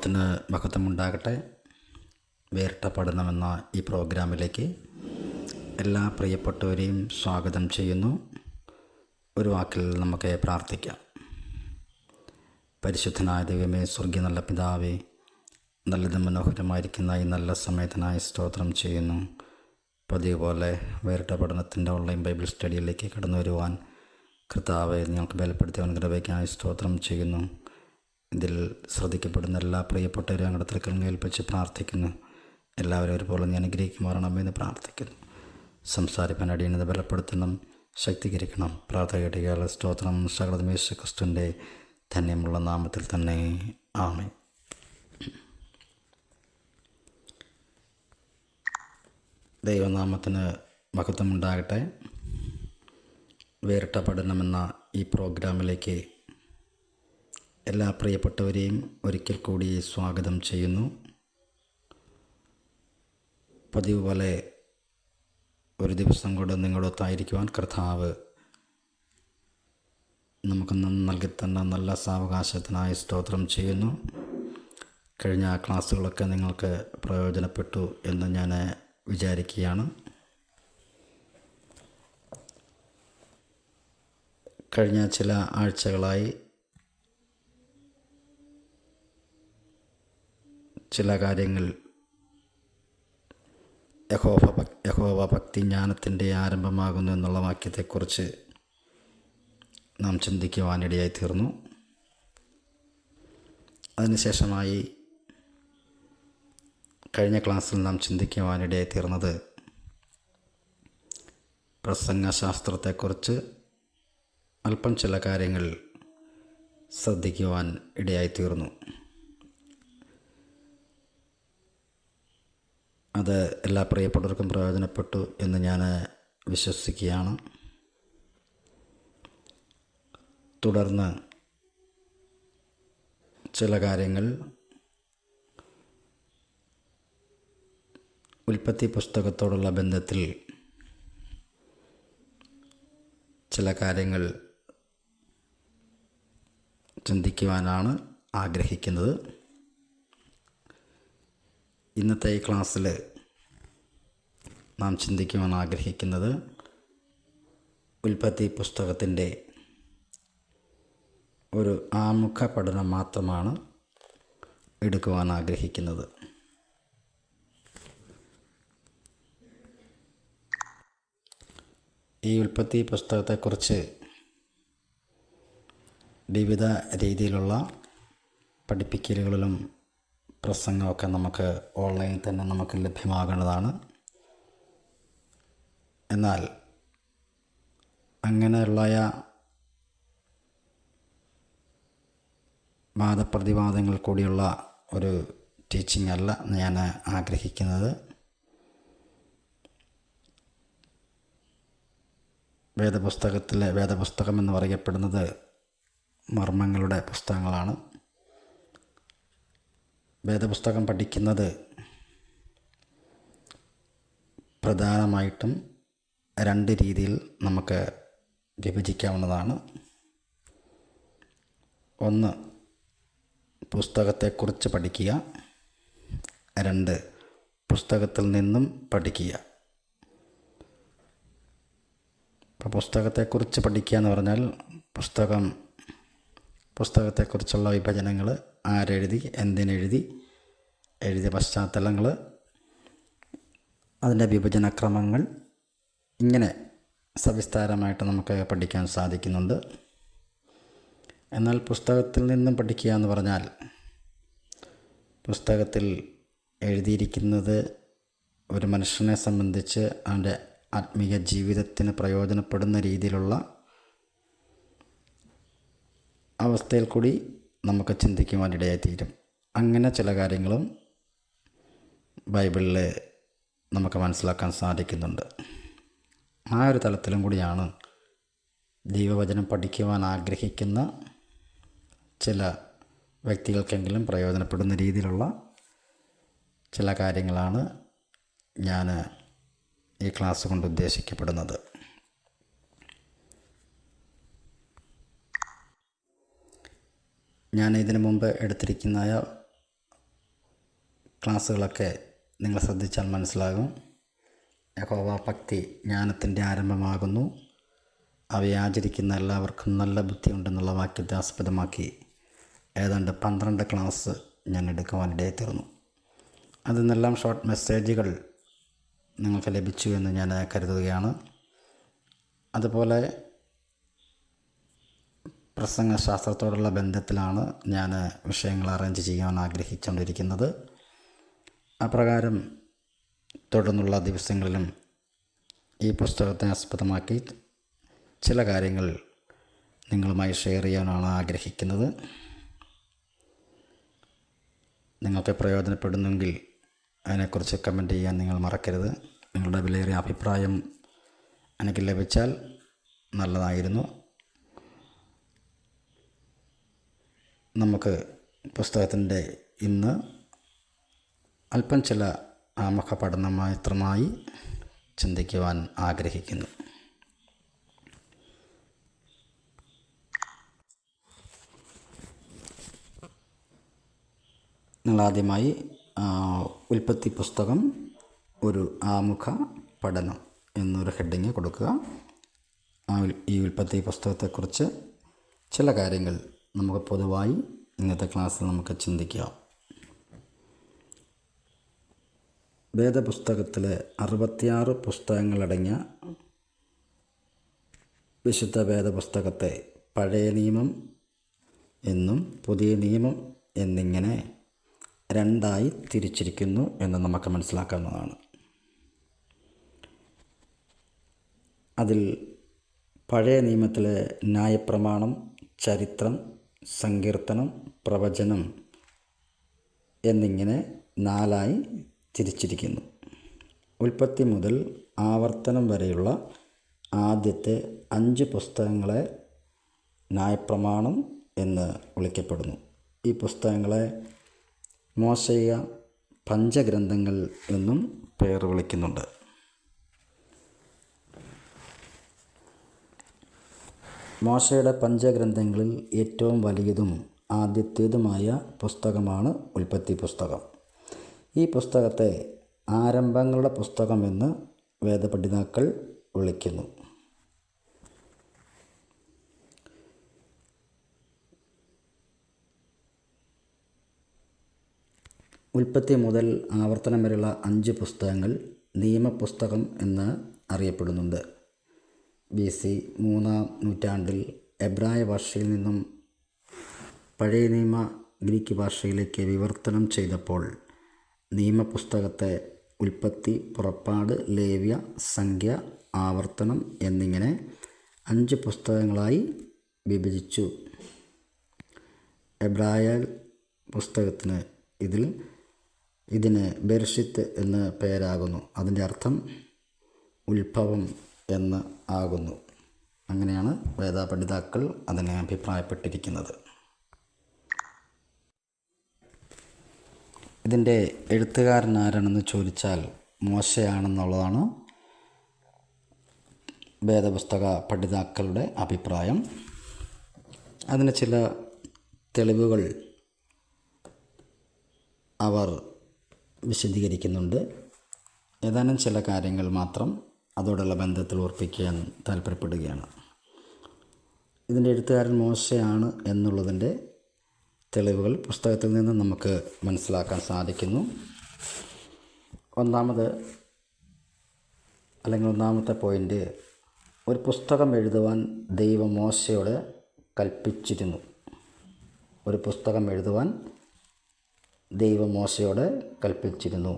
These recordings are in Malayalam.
ദൈവനാമത്തിന് മഹത്വമുണ്ടാകട്ടെ. വേറിട്ട പഠനമെന്ന ഈ പ്രോഗ്രാമിലേക്ക് എല്ലാ പ്രിയപ്പെട്ടവരെയും സ്വാഗതം ചെയ്യുന്നു. ഒരു വാക്കിൽ നമുക്ക് പ്രാർത്ഥിക്കാം. പരിശുദ്ധനായ ദൈവമേ, സ്വർഗീയ നല്ല പിതാവേ, നല്ലതും മനോഹരമായിരിക്കുന്ന ഈ നല്ല സമയത്തിനായി സ്തോത്രം ചെയ്യുന്നു. പതിവ് പോലെ വേറിട്ട പഠനത്തിൻ്റെ ഓൺലൈൻ ബൈബിൾ സ്റ്റഡിയിലേക്ക് കടന്നു വരുവാൻ കർത്താവെ ഞങ്ങൾക്ക് ബലപ്പെടുത്തിയ അനുഗ്രഹയ്ക്കായി സ്തോത്രം ചെയ്യുന്നു. ഇതിൽ ശ്രദ്ധിക്കപ്പെടുന്ന എല്ലാ പ്രിയപ്പെട്ടവരും ഞങ്ങളുടെ തൃക്കരങ്ങളിൽ ഏൽപ്പിച്ച് പ്രാർത്ഥിക്കുന്നു. എല്ലാവരും ഒരുപോലെ നീ അനുഗ്രഹിക്കുമാറണമെന്ന് പ്രാർത്ഥിക്കുന്നു. സംസാരിപ്പാൻ അടിയണത് ബലപ്പെടുത്തണം, ശക്തീകരിക്കണം. പ്രാർത്ഥന കേട്ടുകയാൽ സ്തോത്രം സകലതും യേശു ക്രിസ്തുവിൻ്റെ ധന്യമുള്ള നാമത്തിൽ തന്നെ ആമേൻ. ദൈവനാമത്തിന് മഹത്വമുണ്ടാകട്ടെ. വേറിട്ട പഠനമെന്ന ഈ പ്രോഗ്രാമിലേക്ക് എല്ലാ പ്രിയപ്പെട്ടവരെയും ഒരിക്കൽ കൂടി സ്വാഗതം ചെയ്യുന്നു. പതിവ് പോലെ ഒരു ദിവസം കൂടെ നിങ്ങളൊത്തായിരിക്കുവാൻ കർത്താവ് നമുക്ക് നൽകിത്തന്ന നല്ല സാവകാശത്തിനായി സ്തോത്രം ചെയ്യുന്നു. കഴിഞ്ഞ ക്ലാസ്സുകളൊക്കെ നിങ്ങൾക്ക് പ്രയോജനപ്പെട്ടു എന്ന് ഞാൻ വിചാരിക്കുകയാണ്. കഴിഞ്ഞ ചില ആഴ്ചകളായി ചില കാര്യങ്ങൾ യഹോവ ഭക്തി ജ്ഞാനത്തിൻ്റെ ആരംഭമാകുന്നു എന്നുള്ള വാക്യത്തെക്കുറിച്ച് നാം ചിന്തിക്കുവാനിടയായി തീർന്നു. അതിനുശേഷമായി കഴിഞ്ഞ ക്ലാസ്സിൽ നാം ചിന്തിക്കുവാനിടയായി തീർന്നത് പ്രസംഗശാസ്ത്രത്തെക്കുറിച്ച് അല്പം ചില കാര്യങ്ങൾ ശ്രദ്ധിക്കുവാൻ ഇടയായിത്തീർന്നു. അത് എല്ലാ പ്രിയപ്പെട്ടവർക്കും പ്രയോജനപ്പെട്ടു എന്ന് ഞാൻ വിശ്വസിക്കുകയാണ്. തുടർന്ന് ചില കാര്യങ്ങൾ ഉൽപ്പത്തി പുസ്തകത്തോടുള്ള ബന്ധത്തിൽ ചില കാര്യങ്ങൾ ചിന്തിക്കുവാനാണ് ആഗ്രഹിക്കുന്നത്. ഇന്നത്തെ ഈ ക്ലാസ്സിൽ നാം ചിന്തിക്കുവാൻ ആഗ്രഹിക്കുന്നത് ഉൽപ്പത്തി പുസ്തകത്തിൻ്റെ ഒരു ആമുഖ പഠനം മാത്രമാണ് എടുക്കുവാൻ ആഗ്രഹിക്കുന്നത്. ഈ ഉൽപ്പത്തി പുസ്തകത്തെക്കുറിച്ച് വിവിധ രീതിയിലുള്ള പഠിപ്പിക്കലുകളിലും പ്രസംഗമൊക്കെ നമുക്ക് ഓൺലൈനിൽ തന്നെ നമുക്ക് ലഭ്യമാകുന്നതാണ്. എന്നാൽ അങ്ങനെയുള്ള വാദപ്രതിവാദങ്ങൾ കൂടിയുള്ള ഒരു ടീച്ചിങ് അല്ല ഞാൻ ആഗ്രഹിക്കുന്നത്. വേദപുസ്തകം എന്ന് പറയപ്പെടുന്നത് മർമ്മങ്ങളുടെ പുസ്തകങ്ങളാണ്. വേദപുസ്തകം പഠിക്കുന്നത് പ്രധാനമായിട്ടും രണ്ട് രീതിയിൽ നമുക്ക് വിഭജിക്കാവുന്നതാണ്. ഒന്ന്, പുസ്തകത്തെക്കുറിച്ച് പഠിക്കുക. രണ്ട്, പുസ്തകത്തിൽ നിന്നും പഠിക്കുക. ഇപ്പോൾ പുസ്തകത്തെക്കുറിച്ച് പഠിക്കുക എന്ന് പറഞ്ഞാൽ പുസ്തകത്തെക്കുറിച്ചുള്ള വിഭജനങ്ങൾ, ആരെഴുതി, എന്തിനെഴുതി, എഴുതിയ പശ്ചാത്തലങ്ങൾ, അതിൻ്റെ വിഭജനക്രമങ്ങൾ, ഇങ്ങനെ സവിസ്താരമായിട്ട് നമുക്ക് പഠിക്കാൻ സാധിക്കുന്നുണ്ട്. എന്നാൽ പുസ്തകത്തിൽ നിന്നും പഠിക്കുക എന്ന് പറഞ്ഞാൽ പുസ്തകത്തിൽ എഴുതിയിരിക്കുന്നത് ഒരു മനുഷ്യനെ സംബന്ധിച്ച് അവൻ്റെ ആത്മീയ ജീവിതത്തിന് പ്രയോജനപ്പെടുന്ന രീതിയിലുള്ള അവസ്ഥയിൽ കൂടി നമുക്ക് ചിന്തിക്കുവാനിടയായിത്തീരും. അങ്ങനെ ചില കാര്യങ്ങളും ബൈബിളിൽ നമുക്ക് മനസ്സിലാക്കാൻ സാധിക്കുന്നുണ്ട്. ആ ഒരു തലത്തിലും കൂടിയാണ് ദൈവവചനം പഠിക്കുവാൻ ആഗ്രഹിക്കുന്ന ചില വ്യക്തികൾക്കെങ്കിലും പ്രയോജനപ്പെടുന്ന രീതിയിലുള്ള ചില കാര്യങ്ങളാണ് ഞാൻ ഈ ക്ലാസ് കൊണ്ട് ഉദ്ദേശിക്കപ്പെടുന്നത്. ഞാൻ ഇതിനു മുമ്പ് എടുത്തിരിക്കുന്ന ക്ലാസ്സുകളൊക്കെ നിങ്ങൾ ശ്രദ്ധിച്ചാൽ മനസ്സിലാകും. യഹോവ ഭക്തി ജ്ഞാനത്തിൻ്റെ ആരംഭമാകുന്നു, അവയെ ആചരിക്കുന്ന എല്ലാവർക്കും നല്ല ബുദ്ധിയുണ്ടെന്നുള്ള വാക്യത്തെ ആസ്പദമാക്കി ഏതാണ്ട് 12 ക്ലാസ് ഞാൻ എടുക്കുവാനിടയിൽ തീർന്നു. അതിൽ നിന്നെല്ലാം ഷോർട്ട് മെസ്സേജുകൾ നിങ്ങൾക്ക് ലഭിച്ചു എന്ന് ഞാൻ കരുതുകയാണ്. അതുപോലെ പ്രസംഗശാസ്ത്രത്തോടുള്ള ബന്ധത്തിലാണ് ഞാൻ വിഷയങ്ങൾ അറേഞ്ച് ചെയ്യാൻ ആഗ്രഹിച്ചുകൊണ്ടിരിക്കുന്നത്. അപ്രകാരം തുടർന്നുള്ള ദിവസങ്ങളിലും ഈ പുസ്തകത്തെ ആസ്പദമാക്കി ചില കാര്യങ്ങൾ നിങ്ങളുമായി ഷെയർ ചെയ്യാനാണ് ആഗ്രഹിക്കുന്നത്. നിങ്ങൾക്ക് പ്രയോജനപ്പെടുന്നെങ്കിൽ അതിനെക്കുറിച്ച് കമൻറ്റ് ചെയ്യാൻ നിങ്ങൾ മറക്കരുത്. നിങ്ങളുടെ വിലയേറിയ അഭിപ്രായം എനിക്ക് ലഭിച്ചാൽ നല്ലതായിരുന്നു. നമുക്ക് പുസ്തകത്തിൻ്റെ ഇന്ന് അല്പം ചില ആമുഖ പഠനം മാത്രമായി ചിന്തിക്കുവാൻ ആഗ്രഹിക്കുന്നു. നിങ്ങളാദ്യമായി ഉൽപ്പത്തി പുസ്തകം ഒരു ആമുഖ പഠനം എന്നൊരു ഹെഡിങ് കൊടുക്കുക. ഈ ഉൽപ്പത്തി പുസ്തകത്തെക്കുറിച്ച് ചില കാര്യങ്ങൾ നമുക്ക് പൊതുവായി ഇന്നത്തെ ക്ലാസ്സിൽ നമുക്ക് ചിന്തിക്കാം. വേദപുസ്തകത്തിലെ 66 പുസ്തകങ്ങളടങ്ങിയ വിശുദ്ധ വേദപുസ്തകത്തെ പഴയ നിയമം എന്നും പുതിയ നിയമം എന്നിങ്ങനെ രണ്ടായി തിരിച്ചിരിക്കുന്നു എന്ന് നമുക്ക് മനസ്സിലാക്കാവുന്നതാണ്. അതിൽ പഴയ നിയമത്തിലെ ന്യായപ്രമാണം, ചരിത്രം, സങ്കീർത്തനം, പ്രവചനം എന്നിങ്ങനെ 4ആയി തിരിച്ചിരിക്കുന്നു. ഉൽപ്പത്തി മുതൽ ആവർത്തനം വരെയുള്ള ആദ്യത്തെ 5 പുസ്തകങ്ങളെ ന്യായപ്രമാണം എന്ന് വിളിക്കപ്പെടുന്നു. ഈ പുസ്തകങ്ങളെ മോശെയ പഞ്ചഗ്രന്ഥങ്ങൾ എന്നും പേർ വിളിക്കുന്നുണ്ട്. മോശയുടെ പഞ്ചഗ്രന്ഥങ്ങളിൽ ഏറ്റവും വലിയതും ആദ്യത്തേതുമായ പുസ്തകമാണ് ഉൽപ്പത്തി പുസ്തകം. ഈ പുസ്തകത്തെ ആരംഭങ്ങളുടെ പുസ്തകമെന്ന് വേദപണ്ഡിതാക്കൾ വിളിക്കുന്നു. ഉൽപ്പത്തി മുതൽ ആവർത്തനം വരെയുള്ള 5 പുസ്തകങ്ങൾ നിയമപുസ്തകം എന്ന് അറിയപ്പെടുന്നുണ്ട്. BC 3-ാം നൂറ്റാണ്ടിൽ എബ്രായ ഭാഷയിൽ നിന്നും പഴയ നിയമ ഗ്രീക്ക് ഭാഷയിലേക്ക് വിവർത്തനം ചെയ്തപ്പോൾ നിയമപുസ്തകത്തെ ഉൽപ്പത്തി, പുറപ്പാട്, ലേവ്യ, സംഖ്യ, ആവർത്തനം എന്നിങ്ങനെ 5 പുസ്തകങ്ങളായി വിഭജിച്ചു. എബ്രായ പുസ്തകത്തിന് ഇതിന് ബെർഷിത്ത് എന്ന് പേരാകുന്നു. അതിൻ്റെ അർത്ഥം ഉത്ഭവം എന്ന് ആകുന്നു. അങ്ങനെയാണ് വേദപണ്ഡിതാക്കൾ അതിനെ അഭിപ്രായപ്പെട്ടിരിക്കുന്നത്. ഇതിൻ്റെ എഴുത്തുകാരൻ ആരാണെന്ന് ചോദിച്ചാൽ മോശയാണെന്നുള്ളതാണ് വേദപുസ്തക പഠിതാക്കളുടെ അഭിപ്രായം. അതിന് ചില തെളിവുകൾ അവർ വിശദീകരിക്കുന്നുണ്ട്. ഏതാനും ചില കാര്യങ്ങൾ മാത്രം അതോടുള്ള ബന്ധത്തിൽ ഓർപ്പിക്കാൻ താല്പര്യപ്പെടുകയാണ്. ഇതിൻ്റെ എഴുത്തുകാരൻ മോശയാണ് എന്നുള്ളതിൻ്റെ തെളിവുകൾ പുസ്തകത്തിൽ നിന്ന് നമുക്ക് മനസ്സിലാക്കാൻ സാധിക്കുന്നു. ഒന്നാമത്തെ പോയിൻ്റ്, ഒരു പുസ്തകം എഴുതുവാൻ ദൈവം മോശയോട് കൽപ്പിച്ചിരുന്നു. ഒരു പുസ്തകം എഴുതുവാൻ ദൈവം മോശയോട് കൽപ്പിച്ചിരുന്നു.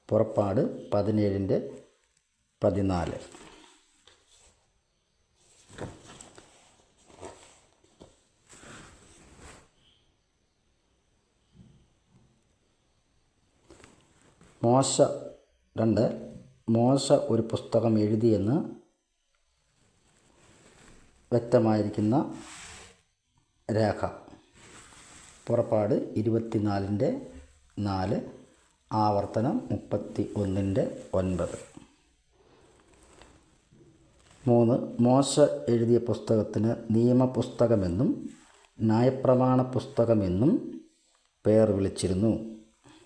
പുറപ്പാട് 17:14. മോശ ഒരു പുസ്തകം എഴുതിയെന്ന് വ്യക്തമായിരിക്കുന്ന രേഖ പുറപ്പാട് 24:4, ആവർത്തനം 31:9. 3. മോശ എഴുതിയ പുസ്തകത്തിന് നിയമപുസ്തകമെന്നും ന്യായപ്രമാണ പുസ്തകമെന്നും പേർ വിളിച്ചിരുന്നു.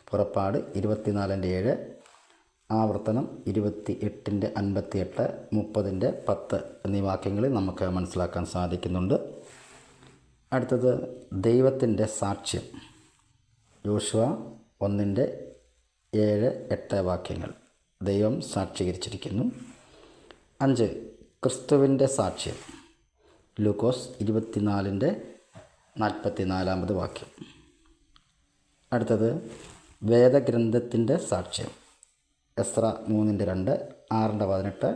പുറപ്പാട് 24:7, ആവർത്തനം 28:58, 30:10 എന്നീ വാക്യങ്ങളിൽ നമുക്ക് മനസ്സിലാക്കാൻ സാധിക്കുന്നുണ്ട്. അടുത്തത് ദൈവത്തിൻ്റെ സാക്ഷ്യം. യോശുവ 1:7-8 വാക്യങ്ങൾ ദൈവം സാക്ഷീകരിച്ചിരിക്കുന്നു. 5. ക്രിസ്തുവിൻ്റെ സാക്ഷ്യം. ലൂക്കോസ് 24:44 വാക്യം. അടുത്തത് വേദഗ്രന്ഥത്തിൻ്റെ സാക്ഷ്യം. എസ്ര 3:2, 6:18,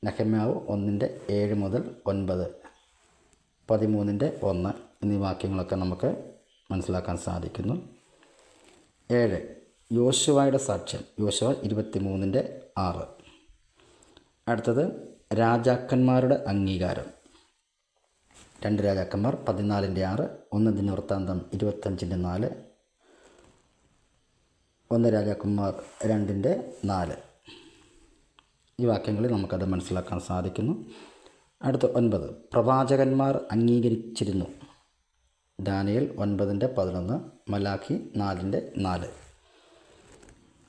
നെഹമ്യാവ് 1:7-9, 13:1 എന്നീ വാക്യങ്ങളൊക്കെ നമുക്ക് മനസ്സിലാക്കാൻ സാധിക്കുന്നു. 7. യോശുവയുടെ സാക്ഷ്യം. യോശുവ 23:6. അടുത്തത് രാജാക്കന്മാരുടെ അംഗീകാരം. 2 രാജാക്കന്മാർ 14:6, 1 ദിനവൃത്താന്തം 25:4, 1 രാജാക്കന്മാർ 2:4 ഈ വാക്യങ്ങളിൽ നമുക്കത് മനസ്സിലാക്കാൻ സാധിക്കുന്നു. അടുത്ത 9. പ്രവാചകന്മാർ അംഗീകരിച്ചിരുന്നു. ദാനിയേൽ 9:11, മലാഖി 4:4.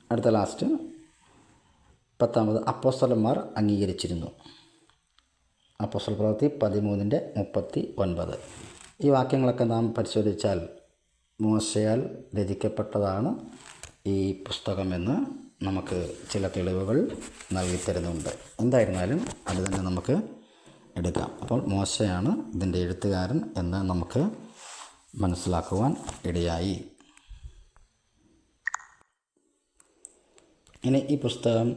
അടുത്ത ലാസ്റ്റ് 10. അപ്പോസ്തലന്മാർ അംഗീകരിച്ചിരുന്നു. അപ്പോസ്തല പ്രവൃത്തി 13:39. ഈ വാക്യങ്ങളൊക്കെ നാം പരിശോധിച്ചാൽ മോശയാൽ രചിക്കപ്പെട്ടതാണ് ഈ പുസ്തകമെന്ന് നമുക്ക് ചില തെളിവുകൾ നൽകിത്തരുന്നുണ്ട്. എന്തായിരുന്നാലും അത് തന്നെ നമുക്ക് എടുക്കാം. അപ്പോൾ മോശയാണ് ഇതിൻ്റെ എഴുത്തുകാരൻ എന്ന് നമുക്ക് മനസ്സിലാക്കുവാൻ ഇടയായി. ഇനി ഈ പുസ്തകം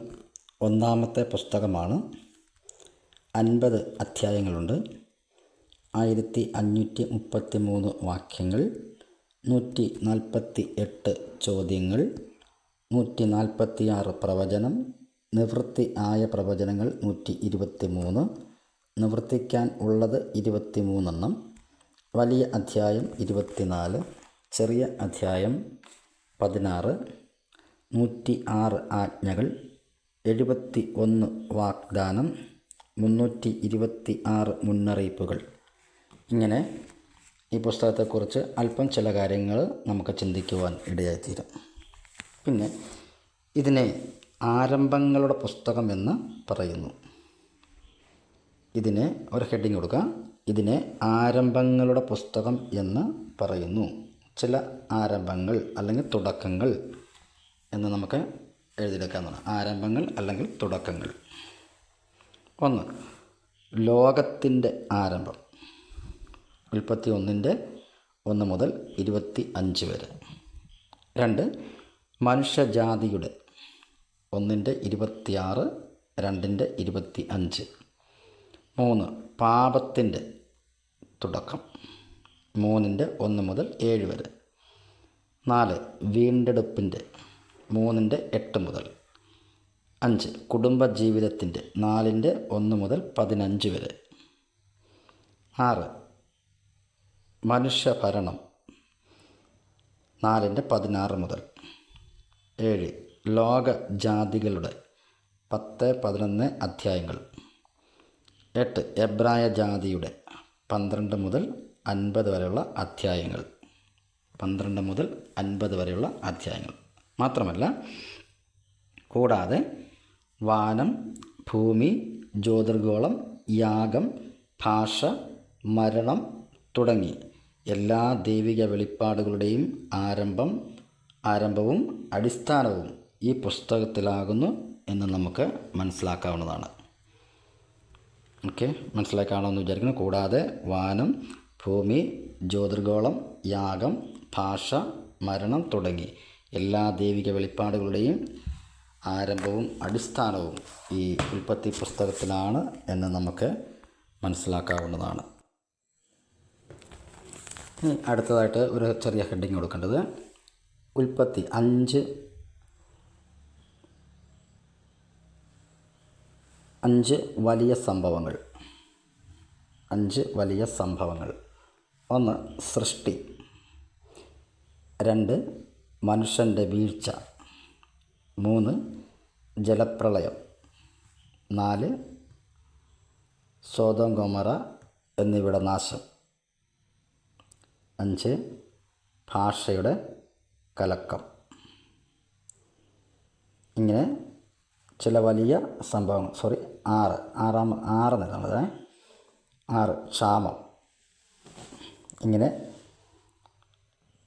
ഒന്നാമത്തെ പുസ്തകമാണ്. 50 അധ്യായങ്ങളുണ്ട്. 1533 വാക്യങ്ങൾ, 148 ചോദ്യങ്ങൾ, 146 പ്രവചനം, നിവൃത്തി ആയ പ്രവചനങ്ങൾ 123, നിവർത്തിക്കാൻ ഉള്ളത് 23, വലിയ അധ്യായം 24, ചെറിയ അധ്യായം 16, 106 ആജ്ഞകൾ, 71 വാഗ്ദാനം, 326 മുന്നറിയിപ്പുകൾ. ഇങ്ങനെ ഈ പുസ്തകത്തെക്കുറിച്ച് അല്പം ചില കാര്യങ്ങൾ നമുക്ക് ചിന്തിക്കുവാൻ ഇടയായിത്തീരും. പിന്നെ ഇതിനെ ആരംഭങ്ങളുടെ പുസ്തകം എന്ന് പറയുന്നു. ഇതിനെ ഒരു ഹെഡിങ് കൊടുക്കുക. ഇതിനെ ആരംഭങ്ങളുടെ പുസ്തകം എന്ന് പറയുന്നു. ചില ആരംഭങ്ങൾ അല്ലെങ്കിൽ തുടക്കങ്ങൾ എന്ന് നമുക്ക് എഴുതിയെടുക്കാവുന്നതാണ്. ആരംഭങ്ങൾ അല്ലെങ്കിൽ തുടക്കങ്ങൾ. 1. ലോകത്തിൻ്റെ ആരംഭം. ഉൽപ്പത്തി 1:1 മുതൽ 25 വരെ. 2. മനുഷ്യജാതിയുടെ 1:26, 2:25. 3. പാപത്തിൻ്റെ തുടക്കം 3:1 മുതൽ 7 വരെ. 4. വീണ്ടെടുപ്പിൻ്റെ 3:8 മുതൽ. 5. കുടുംബജീവിതത്തിൻ്റെ 4:1 മുതൽ 15 വരെ. 6. മനുഷ്യഭരണം 4:16 മുതൽ. 7. ലോകജാതികളുടെ 10-11 അധ്യായങ്ങൾ. 8. എബ്രായ ജാതിയുടെ 12 മുതൽ 50 വരെയുള്ള അധ്യായങ്ങൾ. 12 മുതൽ 50 വരെയുള്ള അധ്യായങ്ങൾ മാത്രമല്ല, കൂടാതെ വാനം, ഭൂമി, ജ്യോതിർഗോളം, യാഗം, ഭാഷ, മരണം തുടങ്ങി എല്ലാ ദൈവിക വെളിപ്പാടുകളുടെയും ആരംഭവും അടിസ്ഥാനവും ഈ പുസ്തകത്തിലാകുന്നു എന്ന് നമുക്ക് മനസ്സിലാക്കാവുന്നതാണ്. മനസ്സിലാക്കാമെന്ന് വിചാരിക്കുന്നു. കൂടാതെ വാനം, ഭൂമി, ജ്യോതിർഗോളം, യാഗം, ഭാഷ, മരണം തുടങ്ങി എല്ലാ ദൈവിക വെളിപ്പാടുകളുടെയും ആരംഭവും അടിസ്ഥാനവും ഈ ഉൽപ്പത്തി പുസ്തകത്തിലാണ് എന്ന് നമുക്ക് മനസ്സിലാക്കാവുന്നതാണ്. അടുത്തതായിട്ട് ഒരു ചെറിയ ഹെഡിങ് കൊടുക്കേണ്ടത് ഉൽപ്പത്തി 5 വലിയ സംഭവങ്ങൾ. 5 വലിയ സംഭവങ്ങൾ. 1. സൃഷ്ടി. 2. മനുഷ്യൻ്റെ വീഴ്ച. 3. ജലപ്രളയം. 4. സോദോം ഗൊമോറ എന്നിവയുടെ നാശം. 5. ഭാഷയുടെ കലക്കം. ഇങ്ങനെ ചില വലിയ സംഭവങ്ങൾ ആറ് നിലയുള്ളത് 6 ക്ഷാമം. ഇങ്ങനെ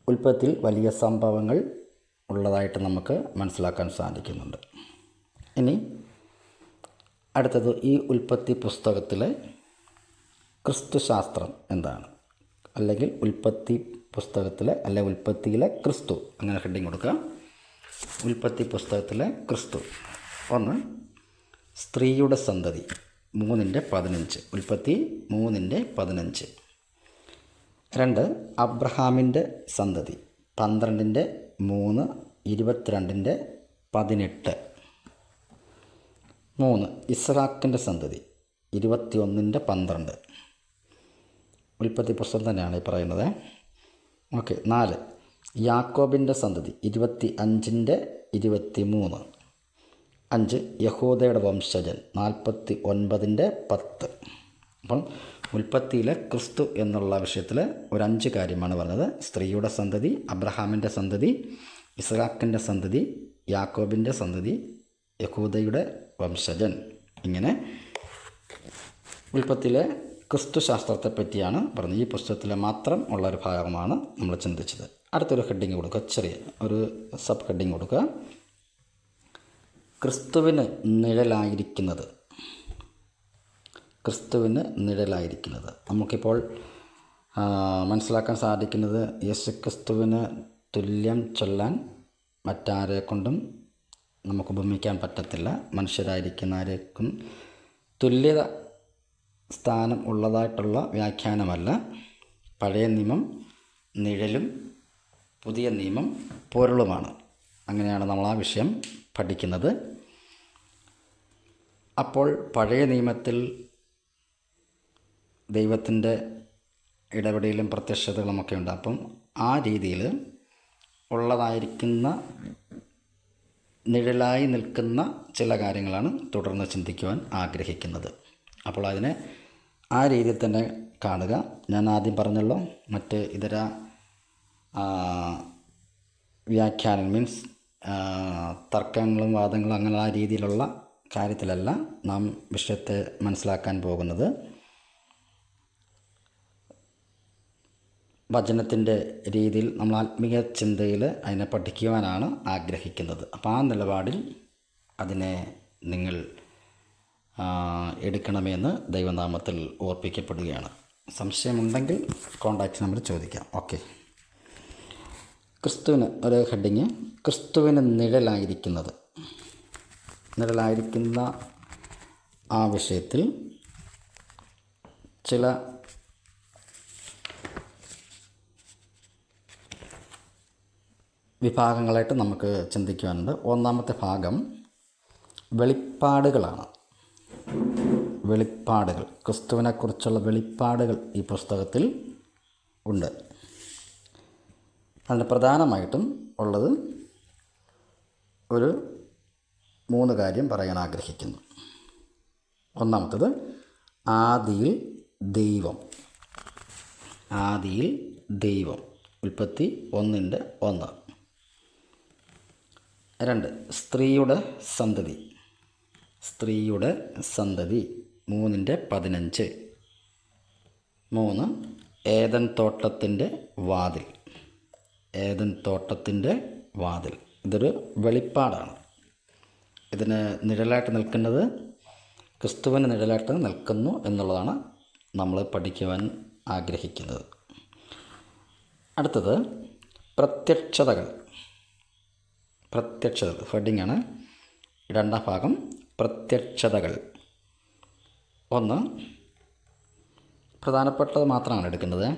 ഉൽപ്പത്തിയിൽ വലിയ സംഭവങ്ങൾ ഉള്ളതായിട്ട് നമുക്ക് മനസ്സിലാക്കാൻ സാധിക്കുന്നുണ്ട്. ഇനി അടുത്തത്, ഈ ഉൽപ്പത്തി പുസ്തകത്തിലെ ക്രിസ്തുശാസ്ത്രം എന്താണ്, അല്ലെങ്കിൽ ഉൽപ്പത്തി പുസ്തകത്തിലെ ഉൽപ്പത്തിയിലെ ക്രിസ്തു, അങ്ങനെ ഹെഡിങ് കൊടുക്കുക. ഉൽപ്പത്തി പുസ്തകത്തിലെ ക്രിസ്തു. 1, സ്ത്രീയുടെ സന്തതി 3:15. ഉൽപ്പത്തി 3:15. 2, അബ്രഹാമിൻ്റെ സന്തതി 12:3, 22:18. 3, ഇസ്ഹാക്കിൻ്റെ സന്തതി 21:12. ഉൽപ്പത്തി പുസ്തകം തന്നെയാണ് ഈ പറയുന്നത്. ഓക്കെ. 4, യാക്കോബിൻ്റെ സന്തതി 25:23. 5, യഹൂദയുടെ വംശജൻ 49:10. അപ്പം ഉൽപ്പത്തിയിലെ ക്രിസ്തു എന്നുള്ള വിഷയത്തിൽ ഒരു 5 കാര്യമാണ് പറഞ്ഞത്. സ്ത്രീയുടെ സന്തതി, അബ്രഹാമിൻ്റെ സന്തതി, ഇസ്ഹാക്കിൻ്റെ സന്തതി, യാക്കോബിൻ്റെ സന്തതി, യഹൂദയുടെ വംശജൻ. ഇങ്ങനെ ഉൽപ്പത്തിയിലെ ക്രിസ്തു ശാസ്ത്രത്തെ പറ്റിയാണ് പറഞ്ഞത്. ഈ പുസ്തകത്തിലെ മാത്രം ഉള്ളൊരു ഭാഗമാണ് നമ്മൾ ചിന്തിച്ചത്. അടുത്തൊരു ഹെഡിങ് കൊടുക്കുക, ചെറിയ ഒരു സബ് ഹെഡിങ് കൊടുക്കുക. ക്രിസ്തുവിന് നിഴലായിരിക്കുന്നത്. ക്രിസ്തുവിന് നിഴലായിരിക്കുന്നത്. നമുക്കിപ്പോൾ മനസ്സിലാക്കാൻ സാധിക്കുന്നത്, യേശുക്രിസ്തുവിന് തുല്യം ചൊല്ലാൻ മറ്റാരെ കൊണ്ടും നമുക്ക് ഉപമിക്കാൻ പറ്റത്തില്ല. മനുഷ്യരായിരിക്കുന്ന ആരേക്കും തുല്യത സ്ഥാനം ഉള്ളതായിട്ടുള്ള വ്യാഖ്യാനമല്ല. പഴയ നിയമം നിഴലും പുതിയ നിയമം പൊരുളുമാണ്. അങ്ങനെയാണ് നമ്മൾ ആ വിഷയം പഠിക്കുന്നത്. അപ്പോൾ പഴയ നിയമത്തിൽ ദൈവത്തിൻ്റെ ഇടപെടലും പ്രത്യക്ഷതകളുമൊക്കെ ഉണ്ട്. അപ്പം ആ രീതിയിൽ ഉള്ളതായിരിക്കുന്ന നിഴലായി നിൽക്കുന്ന ചില കാര്യങ്ങളാണ് തുടർന്ന് ചിന്തിക്കുവാൻ ആഗ്രഹിക്കുന്നത്. അപ്പോൾ അതിനെ ആ രീതിയിൽ തന്നെ കാണുക. ഞാൻ ആദ്യം പറഞ്ഞല്ലോ, മറ്റ് ഇതര വ്യാഖ്യാനം മീൻസ് തർക്കങ്ങളും വാദങ്ങളും അങ്ങനെ ആ രീതിയിലുള്ള കാര്യത്തിലല്ല നാം വിഷയത്തെ മനസ്സിലാക്കാൻ പോകുന്നത്. വചനത്തിൻ്റെ രീതിയിൽ നമ്മൾ ആത്മീയ ചിന്തയിൽ അതിനെ പഠിക്കുവാനാണ് ആഗ്രഹിക്കുന്നത്. അപ്പോൾ ആ നിലപാടിൽ അതിനെ നിങ്ങൾ എടുക്കണമെന്ന് ദൈവനാമത്തിൽ ഓർപ്പിക്കപ്പെടുകയാണ്. സംശയമുണ്ടെങ്കിൽ കോൺടാക്റ്റ് നമ്പർ ചോദിക്കാം. ഓക്കെ. ക്രിസ്തുവിന് ഒരു ഹെഡിങ്, ക്രിസ്തുവിന് നിഴലായിരിക്കുന്നത്. നിഴലായിരിക്കുന്ന ആ വിഷയത്തിൽ ചില വിഭാഗങ്ങളായിട്ട് നമുക്ക് ചിന്തിക്കുവാനുണ്ട്. ഒന്നാമത്തെ ഭാഗം വെളിപ്പാടുകളാണ്. വെളിപ്പാടുകൾ, ക്രിസ്തുവിനെക്കുറിച്ചുള്ള വെളിപ്പാടുകൾ ഈ പുസ്തകത്തിൽ ഉണ്ട്. അതിന് പ്രധാനമായിട്ടും ഉള്ളത് ഒരു 3 കാര്യം പറയാൻ ആഗ്രഹിക്കുന്നു. ഒന്നാമത്തേത്, ആദിയിൽ ദൈവം. ആദിയിൽ ദൈവം. ഉൽപ്പത്തി 1:1. 2, സ്ത്രീയുടെ സന്തതി. സ്ത്രീയുടെ സന്തതി 3:15. 3, ഏദൻ തോട്ടത്തിൻ്റെ വാതിൽ. ഏദൻ തോട്ടത്തിൻ്റെ വാതിൽ. ഇതൊരു വെളിപ്പാടാണ്. ഇതിന് നിഴലായിട്ട് നിൽക്കുന്നത്, ക്രിസ്തുവിന് നിഴലായിട്ട് നിൽക്കുന്നു എന്നുള്ളതാണ് നമ്മൾ പഠിക്കുവാൻ ആഗ്രഹിക്കുന്നത്. അടുത്തത് പ്രത്യക്ഷതകൾ. പ്രത്യക്ഷതകൾ ഹെഡിങ്ങാണ്. 2ാം ഭാഗം പ്രത്യക്ഷതകൾ. 1 പ്രധാനപ്പെട്ടത് മാത്രമാണ് എടുക്കുന്നത്.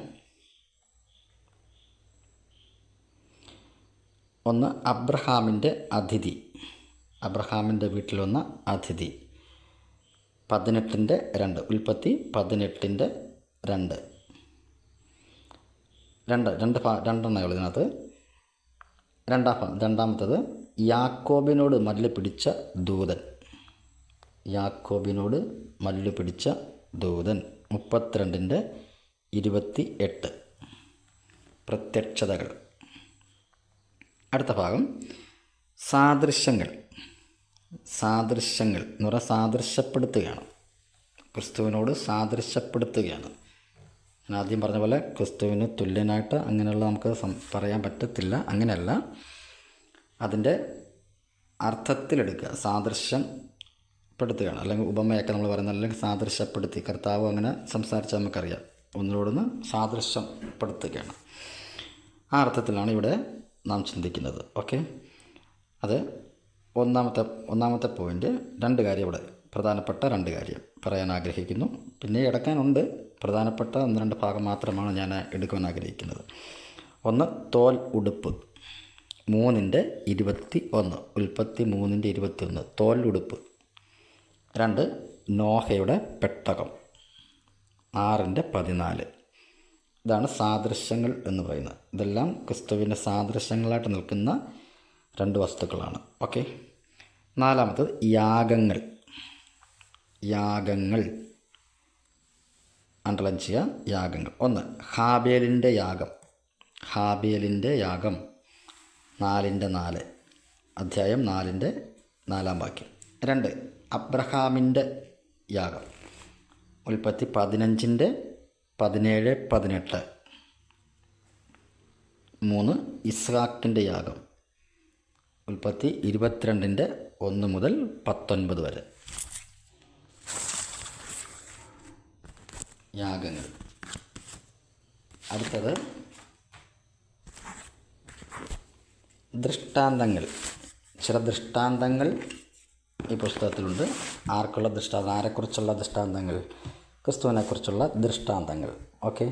1 അബ്രഹാമിൻ്റെ അതിഥി. അബ്രഹാമിൻ്റെ വീട്ടിൽ വന്ന അതിഥി. 18:2. ഉൽപ്പത്തി 18:2. രണ്ടെണ്ണങ്ങൾ ഇതിനകത്ത്. രണ്ടാമത്തത് യാക്കോബിനോട് മല്ല് പിടിച്ച ദൂതൻ. യാക്കോബിനോട് മല്ല് പിടിച്ച ദൂതൻ. 32:28. പ്രത്യക്ഷതകൾ. അടുത്ത ഭാഗം സാദൃശ്യങ്ങൾ. സാദൃശ്യങ്ങൾ എന്ന് പറഞ്ഞാൽ സാദൃശ്യപ്പെടുത്തുകയാണ്, ക്രിസ്തുവിനോട് സാദൃശ്യപ്പെടുത്തുകയാണ്. ഞാൻ ആദ്യം പറഞ്ഞ പോലെ ക്രിസ്തുവിന് തുല്യനായിട്ട് അങ്ങനെയുള്ള നമുക്ക് പറയാൻ പറ്റത്തില്ല, അങ്ങനെയല്ല, അതിൻ്റെ അർത്ഥത്തിലെടുക്കുക, സാദൃശ്യപ്പെടുത്തുകയാണ്. അല്ലെങ്കിൽ ഉപമയൊക്കെ നമ്മൾ പറയുന്നത്, അല്ലെങ്കിൽ സാദൃശ്യപ്പെടുത്തി, കർത്താവ് അങ്ങനെ സംസാരിച്ചാൽ നമുക്കറിയാം, ഒന്നിനോടൊന്ന് സാദൃശ്യപ്പെടുത്തുകയാണ്. ആ അർത്ഥത്തിലാണ് ഇവിടെ നാം ചിന്തിക്കുന്നത്. ഓക്കെ, അത് ഒന്നാമത്തെ പോയിൻ്റ്. രണ്ട് കാര്യം ഇവിടെ, പ്രധാനപ്പെട്ട രണ്ട് കാര്യം പറയാൻ ആഗ്രഹിക്കുന്നു. പിന്നെ എടുക്കാനുണ്ട്, പ്രധാനപ്പെട്ട 1-2 ഭാഗം മാത്രമാണ് ഞാൻ എടുക്കുവാൻ ആഗ്രഹിക്കുന്നത്. ഒന്ന്, തോൽ ഉടുപ്പ് 3:21, ഉൽപ്പത്തി 3:21, തോൽ ഉടുപ്പ്. 2, നോഹയുടെ പെട്ടകം 6:14. ഇതാണ് സാദൃശ്യങ്ങൾ എന്ന് പറയുന്നത്. ഇതെല്ലാം ക്രിസ്തുവിൻ്റെ സാദൃശ്യങ്ങളായിട്ട് നിൽക്കുന്ന 2 വസ്തുക്കളാണ്. ഓക്കെ, നാലാമത്തത് യാഗങ്ങൾ. അണ്ടർലൈൻ ചെയ്യുക, യാഗങ്ങൾ. 1, ഹാബേലിൻ്റെ യാഗം 4:4, അധ്യായം 4:4 വാക്യം. 2, അബ്രഹാമിൻ്റെ യാഗം, ഉൽപ്പത്തി 15:17-18. 3, ഇസ്ഹാക്കിൻ്റെ യാഗം, ഉൽപ്പത്തി 22:1-19 വരെ. യാഗങ്ങൾ. അടുത്തത് ദൃഷ്ടാന്തങ്ങൾ. ചില ദൃഷ്ടാന്തങ്ങൾ ഈ പുസ്തകത്തിലുണ്ട്. ആരെക്കുറിച്ചുള്ള ദൃഷ്ടാന്തങ്ങൾ? ക്രിസ്തുവിനെക്കുറിച്ചുള്ള ദൃഷ്ടാന്തങ്ങൾ. ഓക്കെ,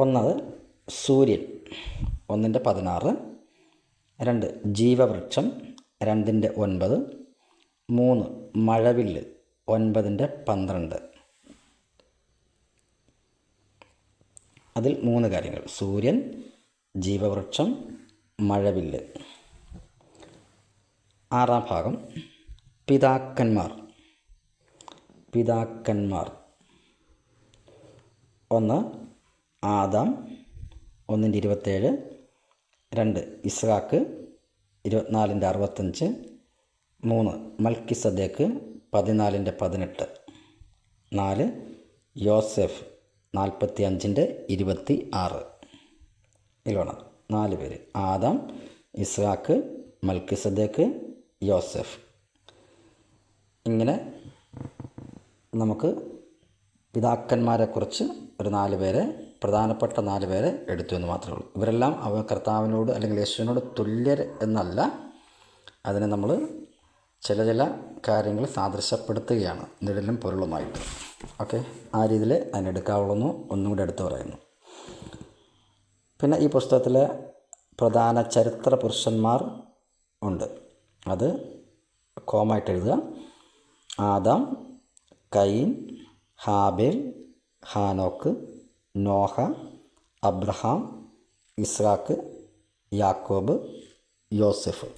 1, സൂര്യൻ 1:16. 2, ജീവവൃക്ഷം 2:9. 3, മഴവില്ല് 9:12. അതിൽ 3 കാര്യങ്ങൾ: സൂര്യൻ, ജീവവൃക്ഷം, മഴവില്ല്. 6-ാം ഭാഗം, പിതാക്കന്മാർ. 1, ആദാം 1:27. 2, ഇസ്ഹാക്ക് 24:65. 3, മൽക്കിസദേക്ക് 14:18. 4, യോസെഫ് 45:26. ഇതിലാണ് 4 പേര്: ആദാം, ഇസ്ഹാക്ക്, മൽക്കിസദേക്ക്, യോസെഫ്. ഇങ്ങനെ നമുക്ക് പിതാക്കന്മാരെക്കുറിച്ച് ഒരു 4 പേരെ, പ്രധാനപ്പെട്ട 4 പേരെ എടുത്തു എന്ന് മാത്രമേ ഉള്ളൂ. ഇവരെല്ലാം കർത്താവിനോട് അല്ലെങ്കിൽ യേശുവിനോട് തുല്യർ എന്നല്ല, അതിനെ നമ്മൾ ചില കാര്യങ്ങൾ സാദൃശ്യപ്പെടുത്തുകയാണ്, നിഴലും പൊരുളുമായിട്ട്. ഓക്കെ, ആ രീതിയിൽ അതിനെടുക്കാവുള്ളൂ. ഒന്നും കൂടെ എടുത്തു പറയുന്നു. പിന്നെ ഈ പുസ്തകത്തിലെ പ്രധാന ചരിത്ര പുരുഷന്മാർ ഉണ്ട്, അത് കോമായിട്ട് എഴുതുക: ആദാം, കയീൻ, ഹാബേൽ, ഹാനോക്ക്, നോഹ, അബ്രഹാം, ഇസ്ഹാക്ക്, യാക്കോബ്, യോസെഫ്.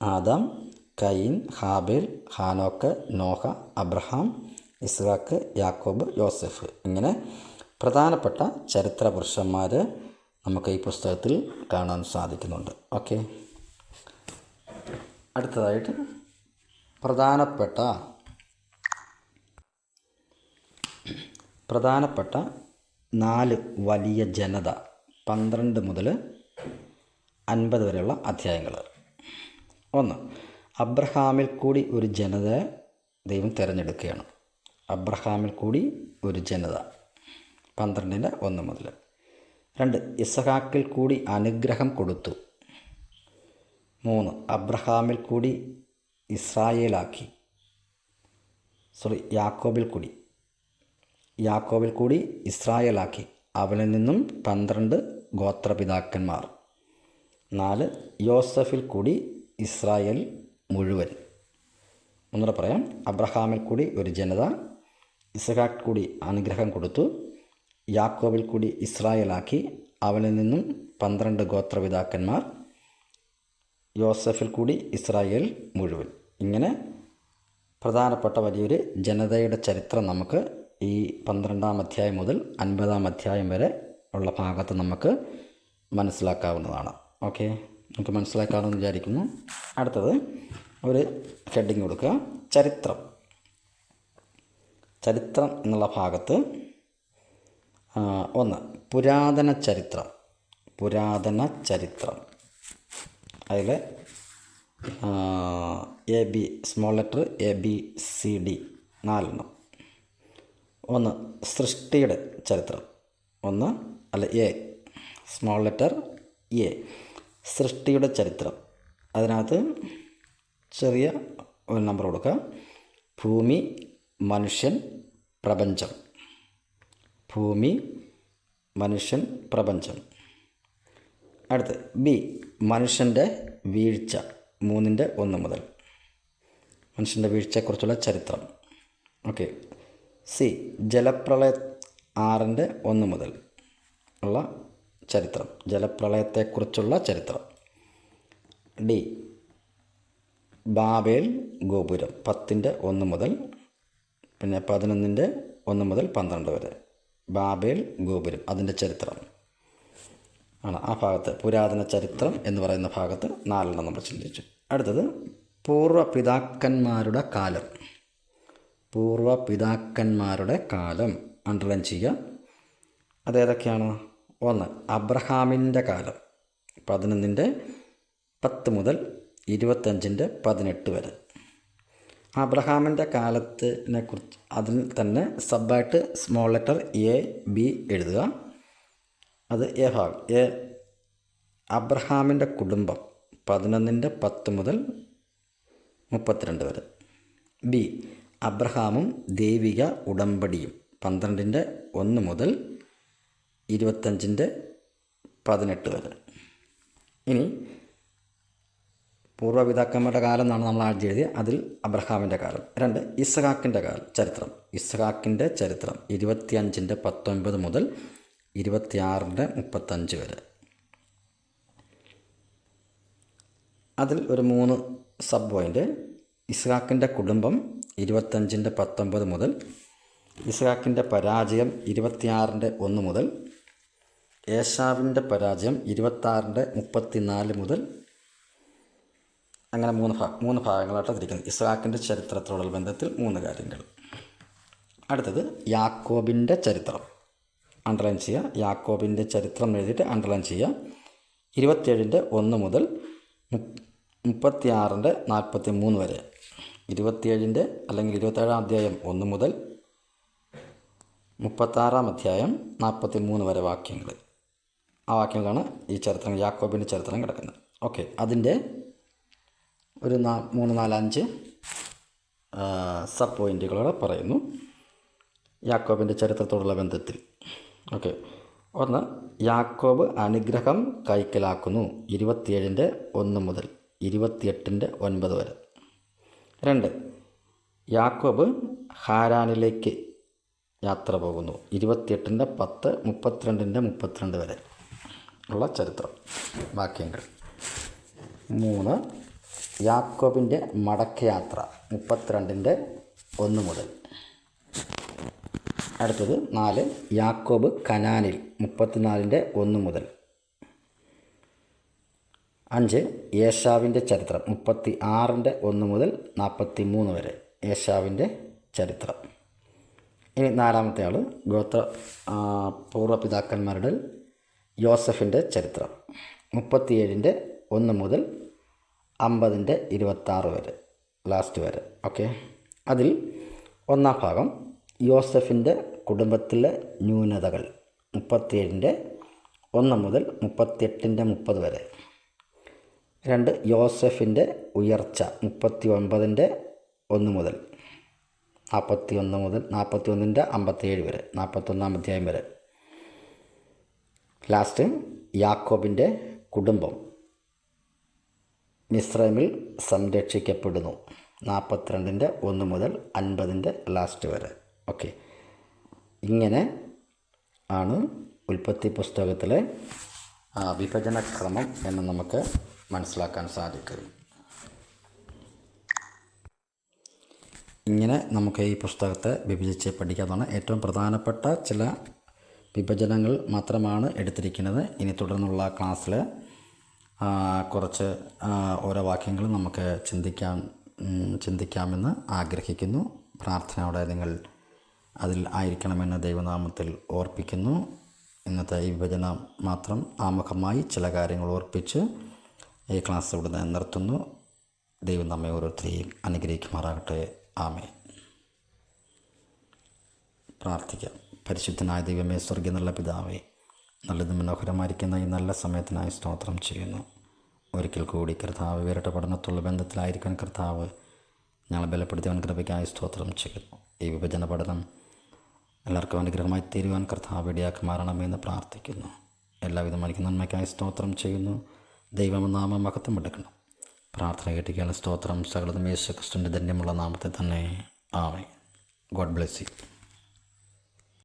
ആദാം, കയീൻ, ഹാബേൽ, ഹാനോക്ക്, നോഹ, അബ്രഹാം, ഇസ്ഹാക്ക്, യാക്കോബ്, യോസെഫ്. ഇങ്ങനെ പ്രധാനപ്പെട്ട ചരിത്ര പുരുഷന്മാർ നമുക്ക് ഈ പുസ്തകത്തിൽ കാണാൻ സാധിക്കുന്നുണ്ട്. ഓക്കെ, അടുത്തതായിട്ട് പ്രധാനപ്പെട്ട 4 വലിയ ജനത, 12 മുതൽ 50 വരെയുള്ള അധ്യായങ്ങൾ. 1, അബ്രഹാമിൽ കൂടി ഒരു ജനതയെ ദൈവം തിരഞ്ഞെടുക്കുകയാണ്. അബ്രഹാമിൽ കൂടി ഒരു ജനത, 12:1 മുതൽ. 2, ഇസ്ഹാക്കിൽ കൂടി അനുഗ്രഹം കൊടുത്തു. 3, അബ്രഹാമിൽ കൂടി യാക്കോബിൽ കൂടി ഇസ്രായേലാക്കി, അവനിൽ നിന്നും 12 ഗോത്രപിതാക്കന്മാർ. 4, യോസഫിൽ കൂടി ഇസ്രായേൽ മുഴുവൻ. ഒന്നുകൂടെ പറയാം: അബ്രഹാമിൽ കൂടി ഒരു ജനത, ഇസ്ഹാക്ക് കൂടി അനുഗ്രഹം കൊടുത്തു, യാക്കോബിൽ കൂടി ഇസ്രായേലാക്കി, അവനിൽ നിന്നും 12 ഗോത്രപിതാക്കന്മാർ, യോസഫിൽ കൂടി ഇസ്രായേൽ മുഴുവൻ. ഇങ്ങനെ പ്രധാനപ്പെട്ട വലിയൊരു ജനതയുടെ ചരിത്രം നമുക്ക് ഈ 12-ാം അധ്യായം മുതൽ 50-ാം അധ്യായം വരെ ഉള്ള ഭാഗത്ത് നമുക്ക് മനസ്സിലാക്കാവുന്നതാണ്. ഓക്കെ, നമുക്ക് മനസ്സിലാക്കാമെന്ന് വിചാരിക്കുന്നു. അടുത്തത് ഒരു ഹെഡിങ് കൊടുക്കുക. ചരിത്രം. ചരിത്രം എന്നുള്ള ഭാഗത്ത് ഒന്ന് പുരാതന ചരിത്രം. പുരാതന ചരിത്രം. അതിൽ AB സ്മോൾ ലെറ്റർ ABCD 4. ഒന്ന് സൃഷ്ടിയുടെ ചരിത്രം. A സ്മോൾ ലെറ്റർ A സൃഷ്ടിയുടെ ചരിത്രം. അതിനകത്ത് ചെറിയ ഒരു നമ്പർ കൊടുക്കുക. ഭൂമി, മനുഷ്യൻ, പ്രപഞ്ചം. ഭൂമി, മനുഷ്യൻ, പ്രപഞ്ചം. അടുത്ത് B മനുഷ്യൻ്റെ വീഴ്ച. 3:1 മുതൽ മനുഷ്യൻ്റെ വീഴ്ചയെക്കുറിച്ചുള്ള ചരിത്രം. ഓക്കെ. C ജലപ്രളയ 6:1 മുതൽ ഉള്ള ചരിത്രം. ജലപ്രളയത്തെക്കുറിച്ചുള്ള ചരിത്രം. D ബാബേൽ ഗോപുരം 10:1 മുതൽ 11:1 മുതൽ 12 വരെ. ബാബേൽ ഗോപുരം അതിൻ്റെ ചരിത്രം ആണ് ആ ഭാഗത്ത്. പുരാതന ചരിത്രം എന്ന് പറയുന്ന ഭാഗത്ത് 4 നമ്മൾ ചിന്തിച്ചു. അടുത്തത് പൂർവ്വപിതാക്കന്മാരുടെ കാലം. പൂർവ്വപിതാക്കന്മാരുടെ കാലം അണ്ടർലൈൻ ചെയ്യുക. അതേതൊക്കെയാണ്? 1 അബ്രഹാമിൻ്റെ കാലം 11:10 മുതൽ 25:18 വരെ. അബ്രഹാമിൻ്റെ കാലത്തിനെ കുറിച്ച് അതിൽ തന്നെ സബ്ബായിട്ട് സ്മോൾ ലെറ്റർ AB എഴുതുക. അത് A ഭാഗം. അബ്രഹാമിൻ്റെ കുടുംബം 11:10 മുതൽ 32 വരെ. B അബ്രഹാമും ദൈവിക ഉടമ്പടിയും 12:1 മുതൽ 25:18 വരെ. ഇനി പൂർവ്വപിതാക്കന്മാരുടെ കാലം എന്നാണ് നമ്മൾ ആദ്യം എഴുതിയത്. അതിൽ അബ്രഹാമിൻ്റെ കാലം. 2 ഇസ്ഹാക്കിൻ്റെ ചരിത്രം. ഇസ്ഹാക്കിൻ്റെ ചരിത്രം 25:19 മുതൽ 26:35 വരെ. അതിൽ ഒരു 3 സബ് പോയിൻ്റ്. ഇസ്ഹാക്കിൻ്റെ കുടുംബം 25:19 മുതൽ, ഇസ്ഹാക്കിൻ്റെ പരാജയം 26:1 മുതൽ, ഏശാവിൻ്റെ പരാജയം 26:34 മുതൽ, അങ്ങനെ 3 ഭാഗങ്ങളായിട്ട് തിരിക്കുന്നത്. ഇസ്ഹാക്കിൻ്റെ ചരിത്രത്തോടുള്ള ബന്ധത്തിൽ 3 കാര്യങ്ങൾ. അടുത്തത് യാക്കോബിൻ്റെ ചരിത്രം. അണ്ടർലൈൻ ചെയ്യുക. യാക്കോബിൻ്റെ ചരിത്രം എഴുതിയിട്ട് അണ്ടർലൈൻ ചെയ്യുക. 27:1 മുതൽ 36:43 വരെ. 27 അല്ലെങ്കിൽ 27-ാം അധ്യായം 1 മുതൽ 36-ാം അധ്യായം 43 വരെ വാക്യങ്ങൾ. ആ വാക്യങ്ങളാണ് ഈ ചരിത്രം, യാക്കോബിൻ്റെ ചരിത്രം കിടക്കുന്നത്. ഓക്കെ. അതിൻ്റെ ഒരു 3, 4, 5 സബ് പോയിൻറ്റുകളോടെ പറയുന്നു യാക്കോബിൻ്റെ ചരിത്രത്തോടുള്ള ബന്ധത്തിൽ. ഓക്കെ. 1 യാക്കോബ് അനുഗ്രഹം കൈക്കലാക്കുന്നു 27:1 മുതൽ 28:9 വരെ. 2 യാക്കോബ് ഹാരാനിലേക്ക് യാത്ര പോകുന്നു 28:10, 32:32 വരെ ഉള്ള ചരിത്രം വാക്യങ്ങൾ. 3 യാക്കോബിൻ്റെ മടക്കയാത്ര 32:1 മുതൽ. അടുത്തത് 4 യാക്കോബ് കനാനിൽ 34:1 മുതൽ. 5 ഏശാവിൻ്റെ ചരിത്രം 36:1 മുതൽ 43 വരെ. ഏശാവിൻ്റെ ചരിത്രം. ഇനി 4-മത്തെ ആൾ പൂർവ്വപിതാക്കന്മാരുടെ യോസഫിൻ്റെ ചരിത്രം 37:1 മുതൽ 50:26 വരെ, ലാസ്റ്റ് വരെ. ഓക്കെ. അതിൽ 1-ാം ഭാഗം യോസഫിൻ്റെ കുടുംബത്തിലെ ന്യൂനതകൾ 37:1 മുതൽ 38:30 വരെ. 2 യോസഫിൻ്റെ ഉയർച്ച 39:1 മുതൽ 41:57 വരെ, 41-ാം അധ്യായം വരെ. ലാസ്റ്റ് യാക്കോബിൻ്റെ കുടുംബം മിസ്രൈമിൽ സംരക്ഷിക്കപ്പെടുന്നു 42:1 മുതൽ 50 ലാസ്റ്റ് വരെ. ഓക്കെ. ഇങ്ങനെ ആണ് ഉൽപ്പത്തി പുസ്തകത്തിലെ വിഭജനക്രമം എന്ന് നമുക്ക് മനസ്സിലാക്കാൻ സാധിക്കും. ഇങ്ങനെ നമുക്ക് ഈ പുസ്തകത്തെ വിഭജിച്ച് പഠിക്കാവുന്നതാണ്. ഏറ്റവും പ്രധാനപ്പെട്ട ചില വിഭജനങ്ങൾ മാത്രമാണ് എടുത്തിരിക്കുന്നത്. ഇനി തുടർന്നുള്ള ക്ലാസ്സിൽ കുറച്ച് ഓരോ വാക്യങ്ങൾ നമുക്ക് ചിന്തിക്കാമെന്ന് ആഗ്രഹിക്കുന്നു. പ്രാർത്ഥനയോടെ നിങ്ങൾ അതിൽ ആയിരിക്കണമെന്ന് ദൈവനാമത്തിൽ ഓർപ്പിക്കുന്നു. ഇന്നത്തെ ഈ വിഭജനം മാത്രം ആമുഖമായി ചില കാര്യങ്ങൾ ഓർപ്പിച്ച് ഈ ക്ലാസ് ഇവിടെ നിന്ന് നിർത്തുന്നു. ദൈവം നമ്മെ ഓരോരുത്തരെയും അനുഗ്രഹിക്കുമാറാകട്ടെ. ആമേൻ. പ്രാർത്ഥിക്കാം. പരിശുദ്ധനായ ദൈവമേ, സ്വർഗ്ഗീയ നല്ല പിതാവേ, നല്ലതും മനോഹരമായിരിക്കുന്ന ഈ നല്ല സമയത്തിനായി സ്തോത്രം ചെയ്യുന്നു. ഒരിക്കൽ കൂടി കർത്താവ് വേറിട്ട പഠനത്തുള്ള ബന്ധത്തിലായിരിക്കാൻ കർത്താവ് ഞങ്ങളെ ബലപ്പെടുത്തിയവൻ കൃപയ്ക്കായി സ്തോത്രം ചെയ്യുന്നു. ഈ വിഭജന പഠനം എല്ലാവർക്കും അനുഗ്രഹമായി തീരുവാൻ കർത്താവ് ഇടയാക്കി മാറണമെന്ന് പ്രാർത്ഥിക്കുന്നു. എല്ലാവിധം എനിക്ക് നന്മയ്ക്കായി സ്തോത്രം ചെയ്യുന്നു. ദൈവനാമം മഹത്വം എടുക്കണം. പ്രാർത്ഥന കേട്ടിരിക്കാൻ സ്തോത്രം. സകലതും യേശു ക്രിസ്തുവിൻ്റെ ധന്യമുള്ള നാമത്തെ തന്നെ. ആമേൻ. God bless U.